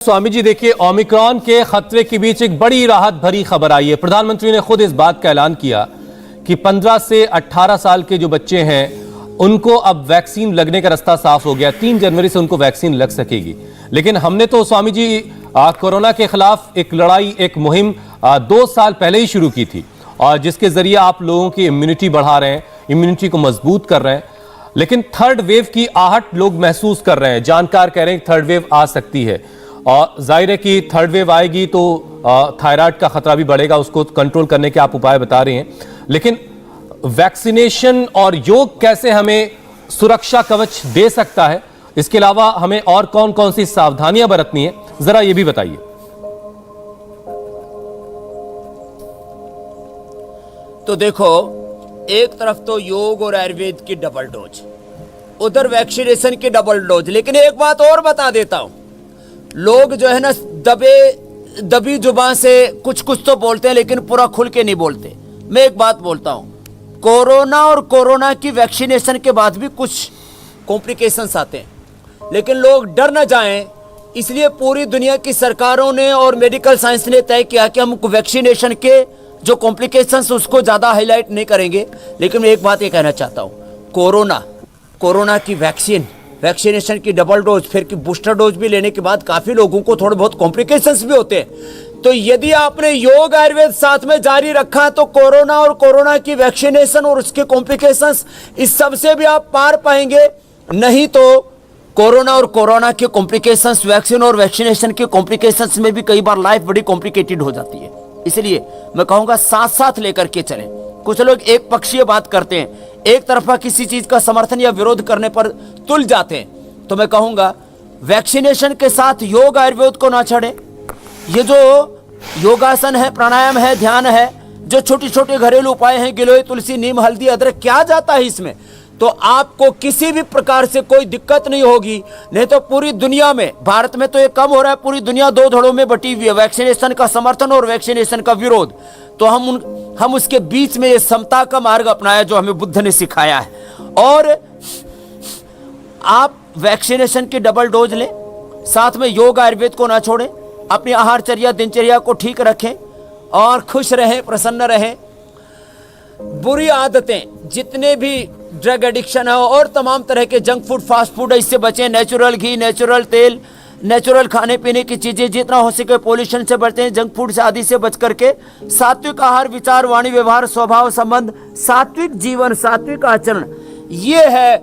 स्वामी जी देखिए, ओमिक्रॉन के खतरे के बीच एक बड़ी राहत भरी खबर आई है। प्रधानमंत्री ने खुद इस बात का ऐलान किया कि 15 से 18 साल के जो बच्चे हैं उनको अब वैक्सीन लगने का रास्ता साफ हो गया। 3 जनवरी से उनको वैक्सीन लग सकेगी। लेकिन हमने तो स्वामी जी कोरोना के खिलाफ एक लड़ाई, एक मुहिम 2 साल पहले ही शुरू की थी, और जिसके जरिए आप लोगों की इम्यूनिटी बढ़ा रहे हैं, इम्यूनिटी को मजबूत कर रहे हैं। लेकिन थर्ड वेव की आहट लोग महसूस कर रहे हैं। जानकार कह रहे हैं थर्ड वेव आ सकती है, और जाहिर है कि थर्ड वेव आएगी तो थायराइड का खतरा भी बढ़ेगा। उसको कंट्रोल करने के आप उपाय बता रहे हैं, लेकिन वैक्सीनेशन और योग कैसे हमें सुरक्षा कवच दे सकता है? इसके अलावा हमें और कौन कौन सी सावधानियां बरतनी है, जरा ये भी बताइए। तो देखो, एक तरफ तो योग और आयुर्वेद की डबल डोज, उधर वैक्सीनेशन की डबल डोज। लेकिन एक बात और बता देता हूं, लोग जो है ना दबी जुबान से कुछ कुछ तो बोलते हैं, लेकिन पूरा खुल के नहीं बोलते। मैं एक बात बोलता हूं, कोरोना और कोरोना की वैक्सीनेशन के बाद भी कुछ कॉम्प्लिकेशंस आते हैं, लेकिन लोग डर न जाएं, इसलिए पूरी दुनिया की सरकारों ने और मेडिकल साइंस ने तय किया कि हम वैक्सीनेशन के जो कॉम्प्लिकेशंस उसको ज़्यादा हाईलाइट नहीं करेंगे। लेकिन मैं एक बात ये कहना चाहता हूँ, कोरोना की वैक्सीनेशन की डबल डोज, फिर की बूस्टर डोज भी लेने के बाद काफ़ी लोगों को थोड़े बहुत कॉम्प्लिकेशंस भी होते हैं। तो यदि आपने योग आयुर्वेद साथ में जारी रखा तो कोरोना और कोरोना की वैक्सीनेशन और उसके कॉम्प्लिकेशंस, इस सब से भी आप पार पाएंगे। नहीं तो कोरोना और कोरोना के कॉम्प्लिकेशंस, वैक्सीन और वैक्सीनेशन के कॉम्प्लिकेशंस में भी कई बार लाइफ बड़ी कॉम्प्लिकेटेड हो जाती है। इसलिए मैं कहूँगा साथ साथ लेकर के चलें। कुछ लोग एक पक्षीय बात करते हैं, एक तरफा किसी चीज का समर्थन या विरोध करने पर तुल जाते हैं। तो मैं कहूंगा वैक्सीनेशन के साथ योग आयुर्वेद को ना छोड़ें। ये जो योगासन है, प्राणायाम है, ध्यान है, जो छोटे छोटे घरेलू उपाय हैं, गिलोय, तुलसी, नीम, हल्दी, अदरक, क्या जाता है इसमें, तो आपको किसी भी प्रकार से कोई दिक्कत नहीं होगी। नहीं तो पूरी दुनिया में, भारत में तो ये कम हो रहा है, पूरी दुनिया 2 धड़ों में बटी हुई है, वैक्सीनेशन का समर्थन और वैक्सीनेशन का विरोध। तो हम उसके बीच में ये समता का मार्ग अपनाया जो हमें बुद्ध ने सिखाया है। और आप वैक्सीनेशन की डबल डोज लें, साथ में योग आयुर्वेद को ना छोड़ें, अपनी आहारचर्या, दिनचर्या को ठीक रखें और खुश रहें, प्रसन्न रहें। बुरी आदतें, जितने भी ड्रग एडिक्शन है और तमाम तरह के जंक फूड, फास्ट फूड, इससे बचें। नेचुरल घी, नेचुरल तेल, नेचुरल खाने पीने की चीजें, जितना हो सके पॉल्यूशन से बचते हैं, जंक फूड से आदि से बच करके सात्विक आहार, विचार, वाणी, व्यवहार, स्वभाव, संबंध, सात्विक जीवन, सात्विक आचरण, ये है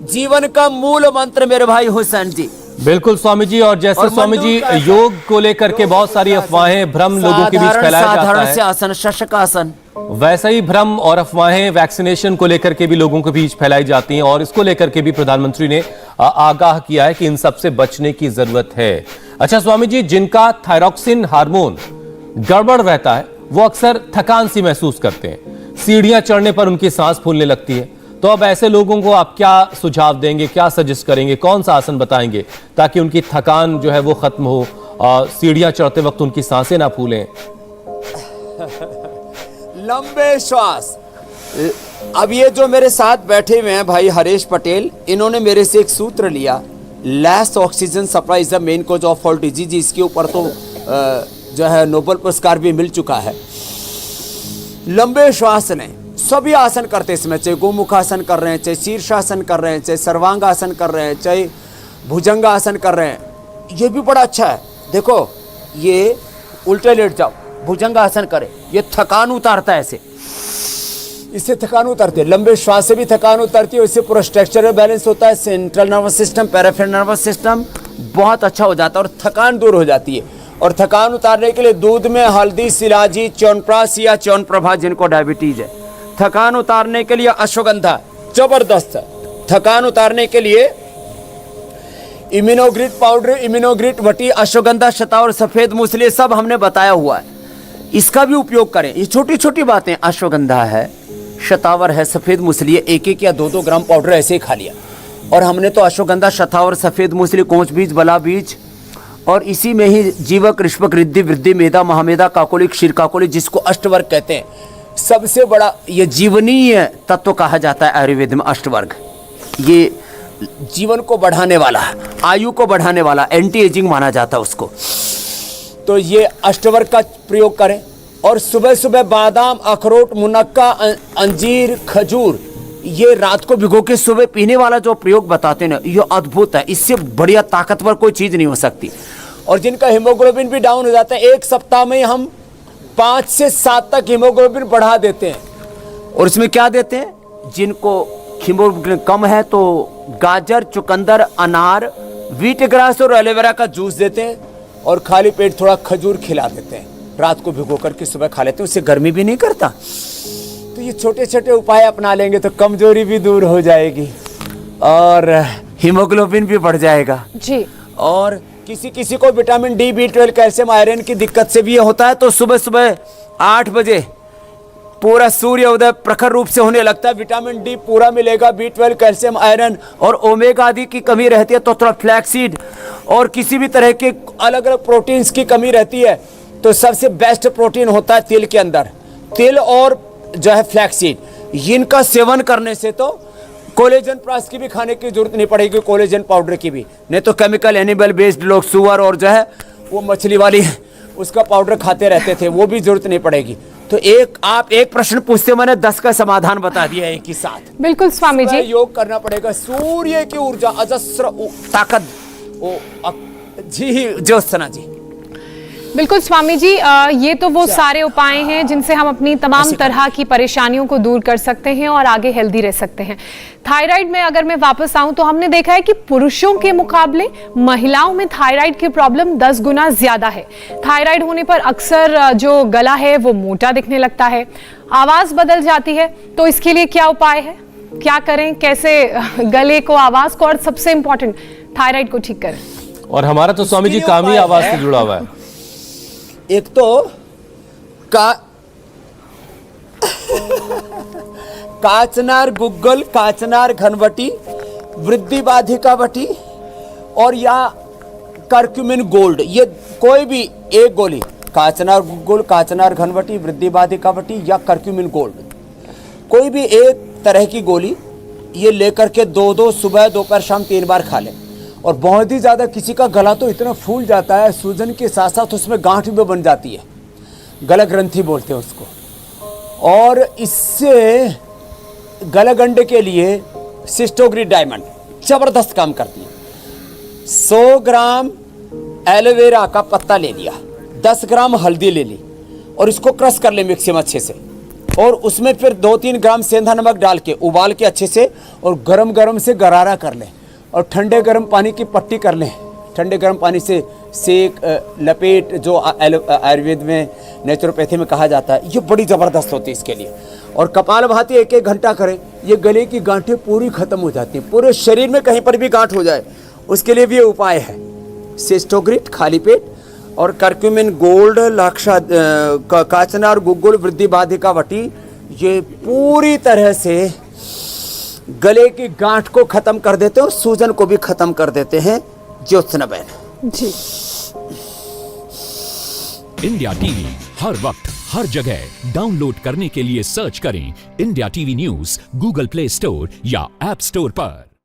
जीवन का मूल मंत्र मेरे भाई हुसैन जी। बिल्कुल स्वामी जी। और जैसे स्वामी जी योग को लेकर के बहुत सारी अफवाहें, भ्रम लोगों के बीच फैलाया जाता है, साधारण से आसन, शशकासन, वैसा ही भ्रम और अफवाहें वैक्सीनेशन को लेकर के भी लोगों के बीच फैलाई जाती हैं। और इसको लेकर के भी प्रधानमंत्री ने आगाह किया है कि इन सब से बचने की जरूरत है। अच्छा स्वामी जी, जिनका थायरॉक्सिन हार्मोन गड़बड़ रहता है वो अक्सर थकान सी महसूस करते हैं, सीढ़ियां चढ़ने पर उनकी सांस फूलने लगती है। तो अब ऐसे लोगों को आप क्या सुझाव देंगे, क्या सजेस्ट करेंगे, कौन सा आसन बताएंगे ताकि उनकी थकान जो है वो खत्म हो, सीढ़ियां चढ़ते वक्त उनकी सांसें ना फूलें? लंबे श्वास। अब ये जो मेरे साथ बैठे हुए हैं भाई हरीश पटेल, इन्होंने मेरे से एक सूत्र लिया, less oxygen supply is the main cause of all disease. इसके ऊपर तो जो है नोबेल पुरस्कार भी मिल चुका है। लंबे श्वास लें, सभी आसन करते समय, चाहे गोमुखासन कर रहे हैं, चाहे शीर्षासन कर रहे हैं, चाहे सर्वांगासन कर रहे हैं, चाहे भुजंगासन कर रहे हैं, ये भी बड़ा अच्छा है। देखो, ये उल्टे लेट जाओ, भुजंगासन करें, ये थकान उतारता है। इससे थकान उतरती है, लंबे श्वास से भी थकान उतरती है, इससे पूरा स्ट्रक्चरल बैलेंस होता है, central nervous system, peripheral nervous system बहुत अच्छा हो जाता है और थकान दूर हो जाती है। और थकान उतारने के लिए दूध में हल्दी, सिलाजी, च्यवनप्राश या च्यवनप्रभा, जिनको डायबिटीज है, थकान उतारने के लिए अश्वगंधा जबरदस्त है। थकान उतारने के लिए इम्यूनोग्रिट पाउडर, इम्यूनोग्रिट वटी, अश्वगंधा, शतावर, सफेद मूसली, सब हमने बताया हुआ है, इसका भी उपयोग करें। ये छोटी छोटी बातें, अश्वगंधा है, शतावर है, सफेद मूसली है, 1-1 या 2-2 ग्राम पाउडर ऐसे ही खा लिया। और हमने तो अश्वगंधा, शतावर, सफेद मूसली, कोंच बीज, बला बीज, और इसी में ही जीवक, ऋष्वक, रिद्धि, वृद्धि, मेधा, महामेधा, काकोली, क्षीर काकोली, जिसको अष्टवर्ग कहते हैं, सबसे बड़ा ये जीवनीय तत्व कहा जाता है आयुर्वेद में, अष्टवर्ग। ये जीवन को बढ़ाने वाला, आयु को बढ़ाने वाला, एंटी एजिंग माना जाता है उसको। तो ये अष्टवर्ग का प्रयोग करें। और सुबह सुबह बादाम, अखरोट, मुनक्का, अंजीर, खजूर, ये रात को भिगो के सुबह पीने वाला जो प्रयोग बताते हैं ना, ये अद्भुत है। इससे बढ़िया ताकतवर कोई चीज़ नहीं हो सकती। और जिनका हीमोग्लोबिन भी डाउन हो जाता है, 1 सप्ताह में हम 5 से 7 तक हीमोग्लोबिन बढ़ा देते हैं। और इसमें क्या देते हैं, जिनको हीमोग्लोबिन कम है तो गाजर, चुकंदर, अनार, व्हीट ग्रास और एलोवेरा का जूस देते हैं। और खाली पेट थोड़ा खजूर खिला देते हैं, रात को भिगो करके सुबह खा लेते हैं। उससे गर्मी भी नहीं करता। तो ये छोटे छोटे उपाय अपना लेंगे तो कमजोरी भी दूर हो जाएगी और हीमोग्लोबिन भी बढ़ जाएगा जी। और किसी किसी को vitamin D, B12, calcium, iron की दिक्कत से भी ये होता है। तो सुबह सुबह 8 बजे पूरा सूर्य उदय प्रखर रूप से होने लगता है, विटामिन डी पूरा मिलेगा, B12, कैल्शियम, आयरन और ओमेगा आदि की कमी रहती है तो थोड़ा फ्लैक्सीड और किसी भी तरह के अलग अलग प्रोटीन्स की कमी रहती है तो सबसे बेस्ट प्रोटीन होता है तिल के अंदर। तिल और जो है फ्लैक्सीड, इनका सेवन करने से तो कोलेजन प्लस की भी खाने की जरूरत नहीं पड़ेगी, कोलेजन पाउडर की भी। नहीं तो केमिकल एनिमल बेस्ड लोग सुअर और जो है वो मछली वाली उसका पाउडर खाते रहते थे, वो भी जरूरत नहीं पड़ेगी। तो आप एक प्रश्न पूछते, मैंने 10 का समाधान बता दिया एक ही साथ। बिल्कुल स्वामी जी। योग करना पड़ेगा। सूर्य की ऊर्जा, अजस्र ताकत, जी ज्योत्सना जी। बिल्कुल स्वामी जी, ये तो वो सारे उपाय हैं जिनसे हम अपनी तमाम तरह की परेशानियों को दूर कर सकते हैं और आगे हेल्दी रह सकते हैं। थायराइड में अगर मैं वापस आऊं तो हमने देखा है कि पुरुषों के मुकाबले महिलाओं में थायराइड की प्रॉब्लम 10 गुना ज्यादा है। थायराइड होने पर अक्सर जो गला है वो मोटा दिखने लगता है, आवाज बदल जाती है। तो इसके लिए क्या उपाय है, क्या करें, कैसे गले को, आवाज को और सबसे इंपॉर्टेंट थायराइड को ठीक करें? और हमारा तो स्वामी जी काम ही आवाज से जुड़ा हुआ है। एक तो काचनार गुग्गल, काचनार घनवटी, वृद्धि बाधिका वटी और या कर्क्यूमिन गोल्ड, ये कोई भी एक गोली, काचनार गुग्गल, काचनार घनवटी, वृद्धि बाधिका वटी या कर्क्यूमिन गोल्ड, कोई भी एक तरह की गोली ये लेकर के 2-2 सुबह, दोपहर, शाम 3 बार खा लें। और बहुत ही ज़्यादा किसी का गला तो इतना फूल जाता है, सूजन के साथ साथ उसमें गांठ भी बन जाती है, गला ग्रंथि बोलते हैं उसको। और इससे गलागंडे के लिए सिस्टोग्री डायमंड ज़बरदस्त काम करती है। 100 ग्राम एलोवेरा का पत्ता ले लिया, 10 ग्राम हल्दी ले ली और इसको क्रश कर ले मिक्सी में अच्छे से, और उसमें फिर 2-3 ग्राम सेंधा नमक डाल के उबाल के अच्छे से और गरम गरम से गरारा कर लें और ठंडे गर्म पानी की पट्टी कर लें। ठंडे गर्म पानी से सेक, लपेट, जो आयुर्वेद में, नेचुरोपैथी में कहा जाता है, ये बड़ी ज़बरदस्त होती है इसके लिए। और कपालभाति 1-1 घंटा करें, ये गले की गांठें पूरी ख़त्म हो जाती हैं। पूरे शरीर में कहीं पर भी गांठ हो जाए उसके लिए भी ये उपाय है। सिस्टोग्रिट खाली पेट और कर्क्यूमिन गोल्ड, काचनार गुग्गुल, वृद्धि बाधिका वटी, ये पूरी तरह से गले की गांठ को खत्म कर देते हैं और सूजन को भी खत्म कर देते हैं। ज्योत्सना बहन जी। इंडिया टीवी हर वक्त हर जगह डाउनलोड करने के लिए सर्च करें India TV news Google play store या ऐप स्टोर पर।